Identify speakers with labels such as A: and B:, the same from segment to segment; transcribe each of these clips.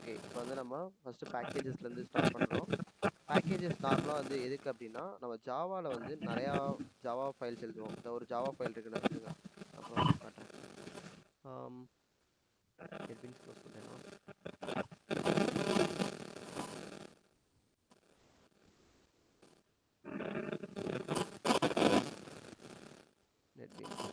A: Okay. இப்போ வந்து நம்ம ஃபர்ஸ்ட் பேக்கேஜஸ்லேருந்து ஸ்டார்ட் பண்ணுறோம். பேக்கேஜஸ் நார்மலாக வந்து எதுக்கு அப்படின்னா, நம்ம ஜாவாவில் வந்து நிறையா ஜாவா ஃபைல்ஸ் எழுதுவோம். இந்த ஒரு ஜாவா ஃபைல் இருக்குன்னு இருங்க. அப்புறம் காட்டுறேன். நெட்பீன்ஸ் க்ளோஸ் பண்ணுறேன்னா நெட்பீன்ஸ்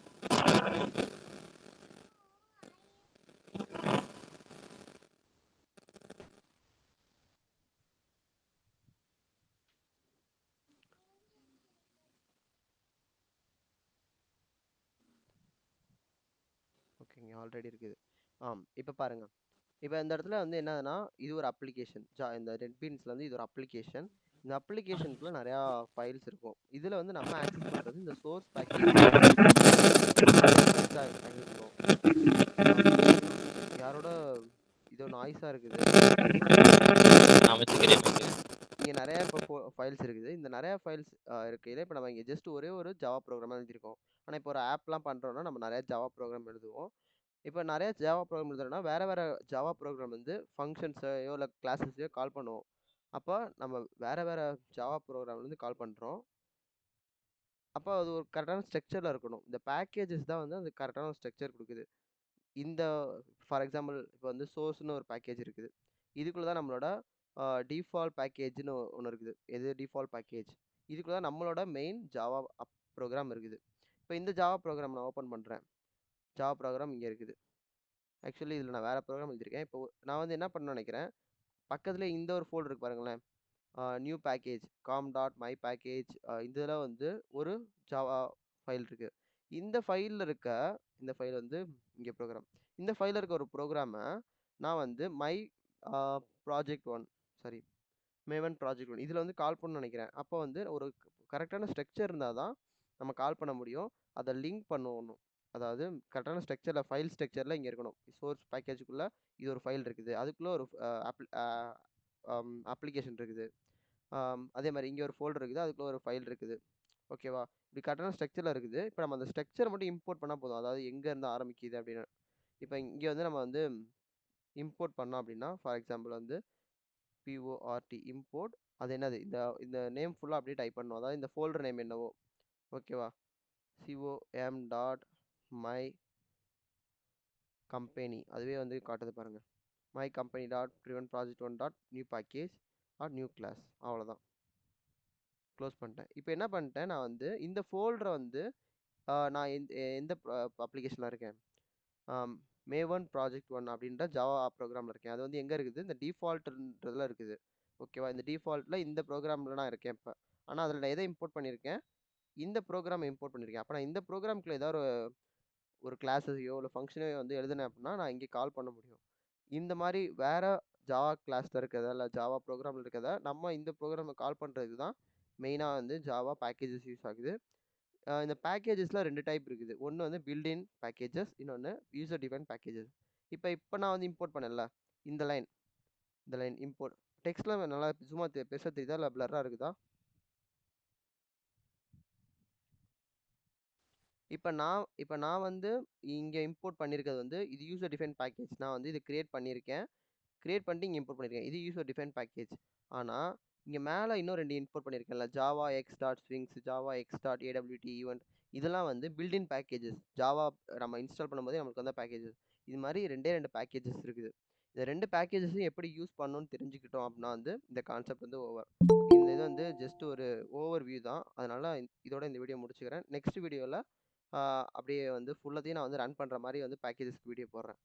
A: ஓகேங்க, ஆல்ரெடி இருக்குது. இப்போ பாருங்க. இப்போ இந்த இடத்துல வந்து என்னதுன்னா, இது ஒரு அப்ளிகேஷன். இந்த நெட்பீன்ஸ்ல வந்து இது ஒரு அப்ளிகேஷன். இந்த அப்ளிகேஷனுக்குள்ள நிறையா ஃபைல்ஸ் இருக்கும். இதில் வந்து நம்ம ஆக்சஸ் பண்ணுறது இந்த சோர்ஸ் பேக்கேஜ் இருக்கும். யாரோட இதோ நாய்ஸாக இருக்குது. இங்கே நிறையா இப்போ ஃபைல்ஸ் இருக்குது. இந்த நிறையா ஃபைல்ஸ் இருக்கையில் இப்போ நம்ம இங்கே ஜஸ்ட் ஒரே ஒரு ஜாவா ப்ரோக்ராம் எழுதியிருக்கோம். ஆனால் இப்போ ஒரு ஆப்லாம் பண்ணுறோன்னா நம்ம நிறையா ஜாவா ப்ரோக்ராம் எழுதுவோம். இப்போ நிறைய ஜாவா ப்ரோக்ராம் எழுதுறோம்னா வேறு ஜாவா ப்ரோக்ராம் வந்து ஃபங்க்ஷன்ஸையோ இல்லை கிளாஸஸையோ கால் பண்ணுவோம். அப்போ நம்ம வேறு ஜாவா ப்ரோக்ராம் வந்து கால் பண்ணுறோம். அப்போ அது ஒரு கரெக்டான ஸ்ட்ரக்சரில் இருக்கணும். இந்த பேக்கேஜஸ் தான் வந்து அந்த கரெக்டான ஸ்ட்ரக்சர் கொடுக்குது. இந்த ஃபார் எக்ஸாம்பிள் இப்போ வந்து சோர்ஸ்னு ஒரு பேக்கேஜ் இருக்குது. இதுக்குள்ளே தான் நம்மளோட டிஃபால்ட் பேக்கேஜ்னு ஒன்று இருக்குது. எது டிஃபால்ட் பேக்கேஜ்? இதுக்குள்ளே தான் நம்மளோட மெயின் ஜாவா ப்ரோக்ராம் இருக்குது. இப்போ இந்த ஜாவா ப்ரோக்ராம் நான் ஓப்பன் பண்ணுறேன். ஜாவா ப்ரோக்ராம் இங்கே இருக்குது. ஆக்சுவலி இதில் நான் வேறு ப்ரோக்ராம் எழுதியிருக்கேன். இப்போ நான் வந்து என்ன பண்ண நினைக்கிறேன், பக்கத்தில் இந்த ஒரு ஃபோல்டர் இருக்கு பாருங்களேன். நியூ பேக்கேஜ் com.my பேக்கேஜ் இதில் வந்து ஒரு ஜாவா ஃபைல் இருக்குது. இந்த ஃபைலில் இருக்க இந்த ஃபைல் வந்து இங்கே ப்ரோக்ராம். இந்த ஃபைலில் இருக்க ஒரு ப்ரோக்ராமை நான் வந்து project one sorry Maven project one இதில் வந்து கால் பண்ணணும்னு நினைக்கிறேன். அப்போ வந்து ஒரு கரெக்டான ஸ்ட்ரக்சர் இருந்தால் தான் நம்ம கால் பண்ண முடியும். அதை லிங்க் பண்ணணும். அதாவது கரெக்டான ஸ்ட்ரக்சரில் ஃபைல் ஸ்ட்ரக்சரில் இங்கே இருக்கணும். சோர்ஸ் பேக்கேஜுக்குள்ளே இது ஒரு ஃபைல் இருக்குது. அதுக்குள்ளே ஒரு அப்ளிகேஷன் இருக்குது. அதே மாதிரி இங்கே ஒரு ஃபோல்டர் இருக்குது. அதுக்குள்ளே ஒரு ஃபைல் இருக்குது. ஓகேவா? இப்படி கரெக்டான ஸ்ட்ரக்சரில் இருக்குது. இப்போ நம்ம அந்த ஸ்ட்ரக்சரை மட்டும் இம்போர்ட் பண்ணால் போதும். அதாவது எங்கேருந்து ஆரம்பிக்குது அப்படின்னு. இப்போ இங்கே வந்து நம்ம வந்து இம்போர்ட் பண்ணோம் அப்படின்னா ஃபார் எக்ஸாம்பிள் வந்து PORT இம்போர்ட். அது என்னது, இந்த நேம் ஃபுல்லாக அப்படியே டைப் பண்ணணும். அதாவது இந்த ஃபோல்டர் நேம் என்னவோ. ஓகேவா? com.my company அதுவே வந்து காட்டுது பாருங்க. my company dot prevent project one dot new package dot new class. அவ்வளோதான், க்ளோஸ் பண்ணிட்டேன். இப்போ என்ன பண்ணிட்டேன், நான் வந்து இந்த ஃபோல்டரை வந்து நான் எந்த அப்ளிகேஷனில் இருக்கேன், மேவன் ப்ராஜெக்ட் ஒன் அப்படின்ற ஜாவா ப்ரோக்ராமில் இருக்கேன். அது வந்து எங்கே இருக்குது, இந்த டிஃபால்ட்ன்றதுல இருக்குது. ஓகேவா? இந்த டிஃபால்ட்டில் இந்த ப்ரோக்ராமில் நான் இருக்கேன் இப்போ. ஆனால் அதில் நான் எதை இம்போர்ட் பண்ணியிருக்கேன், இந்த ப்ரோக்ராம் இம்போர்ட் பண்ணியிருக்கேன். அப்போ நான் இந்த ப்ரோக்ராம்குள்ளே ஏதாவது ஒரு கிளாஸையோ இல்லை ஃபங்க்ஷனையோ வந்து எழுதுனேன் அப்படின்னா நான் இங்கே கால் பண்ண முடியும். இந்த மாதிரி வேறு ஜாவா கிளாஸில் இருக்கிறத இல்லை ஜாவா ப்ரோக்ராமில் இருக்கிறத நம்ம இந்த ப்ரோக்ராமை கால் பண்ணுறதுக்கு தான் மெயினாக வந்து ஜாவா பேக்கேஜஸ் யூஸ் ஆகுது. இந்த பேக்கேஜஸில் 2 டைப் இருக்குது. ஒன்று வந்து பில்டின் பேக்கேஜஸ், இன்னொன்று யூசர் டிஃபைன் பேக்கேஜஸ். இப்போ நான் வந்து இம்போர்ட் பண்ணல இந்த லைன் இம்போர்ட் டெக்ஸ்ட்டில் நல்லா சும்மா பெருசாக தெரியுதா இல்லை பிளராக இருக்குதா? இப்போ நான் வந்து இங்கே இம்போர்ட் பண்ணியிருக்கிறது வந்து இது யூசர் டிஃபைன் பேக்கேஜ். நான் வந்து இது கிரியேட் பண்ணியிருக்கேன். கிரியேட் பண்ணிட்டு இங்கே இம்போர்ட் பண்ணியிருக்கேன். இது யூசர் டிஃபைன் பேக்கேஜ். ஆனால் இங்கே மேலே இன்னும் 2 இம்போர்ட் பண்ணியிருக்கேன்ல, Java X dot swings, Java X dot AWT event. இதெல்லாம் வந்து பில்டின் பேக்கேஜஸ். ஜாவா நம்ம இன்ஸ்டால் பண்ணும்போதே நம்மளுக்கு வந்த பேக்கேஜஸ். இது மாதிரி 2 பேக்கேஜஸ் இருக்குது. இந்த 2 பேக்கேஜஸையும் எப்படி யூஸ் பண்ணணும்னு தெரிஞ்சுக்கிட்டோம் அப்படின்னா வந்து இந்த கான்செப்ட் வந்து இந்த இது வந்து ஜஸ்ட் ஒரு ஓவர் வியூ தான். அதனால் இதோட இந்த வீடியோ முடிச்சுக்கிறேன். நெக்ஸ்ட் வீடியோவில் அப்படியே வந்து ஃபுல்லத்தையும் நான் வந்து ரன் பண்ணுற மாதிரி வந்து பேக்கேஜஸ்க்கு வீடியோ போடுறேன்.